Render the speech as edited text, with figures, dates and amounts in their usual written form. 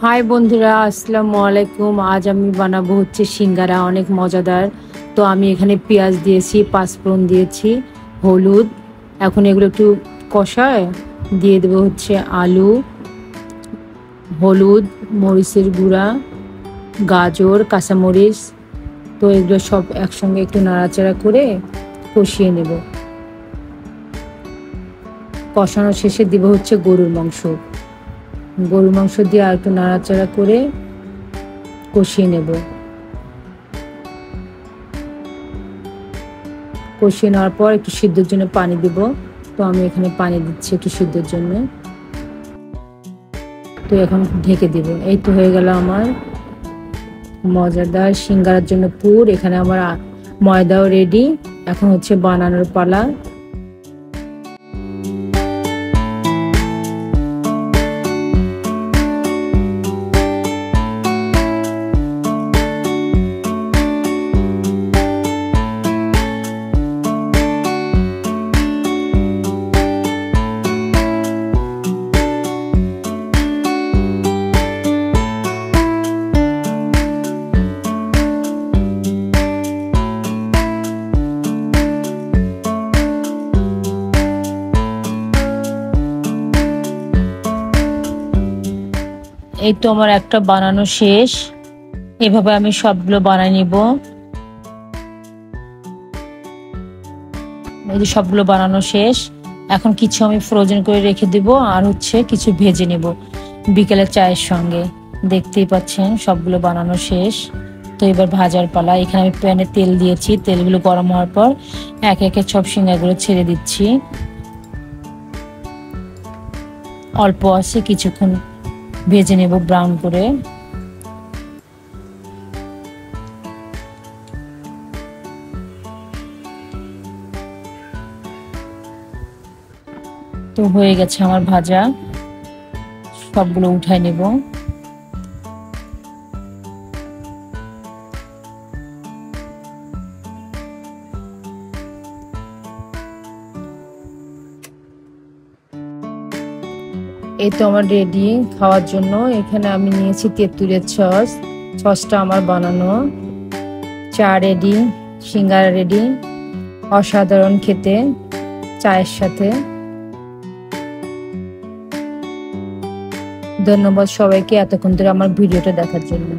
High বন্ধুরা, আসসালামু আলাইকুম। আজ আমি বানাবো হচ্ছে সিঙ্গারা, অনেক মজাদার। তো আমি এখানে পেঁয়াজ দিয়েছি, পাঁচফোড়ন দিয়েছি, হলুদ। এখন এগুলো একটু কষায় দিয়ে দেবো হচ্ছে আলু, হলুদ, মরিচের গুঁড়া, গাজর, কাঁচামরিচ। তো এগুলো সব একসঙ্গে একটু নাড়াচাড়া করে কষিয়ে নেব। কষানোর শেষে দিব হচ্ছে গরুর মাংস। গরুর মাংস দিয়ে আর একটু নাড়াচাড়া করে কষিয়ে নেব। কষিয়ে নেওয়ার পর একটু সিদ্ধর জন্য পানি দিব। তো আমি এখানে পানি দিচ্ছি একটু সিদ্ধর জন্য। তো এখন ঢেকে দিব। এই তো হয়ে গেল আমার মজাদার সিঙ্গারার জন্য পুর। এখানে আমার ময়দাও রেডি। এখন হচ্ছে বানানোর পালা। এই তো আমার একটা বানানো শেষ। এভাবে আমি সবগুলো বানিয়ে নিব। এই যে সবগুলো বানানো শেষ। এখন কিছু আমি ফ্রোজেন করে রেখে দিব, আর হচ্ছে কিছু ভেজে নেব বিকেলের চায়ের সঙ্গে। দেখতেই পাচ্ছেন সবগুলো বানানো শেষ। তো এবার ভাজার পালা। এখানে আমি প্যানে তেল দিয়েছি। তেলগুলো গরম হওয়ার পর একে একে সব সিঙ্গারাগুলো ছেড়ে দিচ্ছি। অল্প আছে কিছুক্ষণ ভেজে নেব ব্রাউন করে। তো হয়ে গেছে আমার ভাজা। সবগুলো উঠাই নেব। এই তো আমার রেডি খাওয়ার জন্য। এখানে আমি নিয়েছি তেঁতুলের সস। সসটা আমার বানানো। চা রেডি, সিঙ্গারা রেডি। অসাধারণ খেতে চায়ের সাথে। ধন্যবাদ সবাইকে এতক্ষণ ধরে আমার ভিডিওটা দেখার জন্য।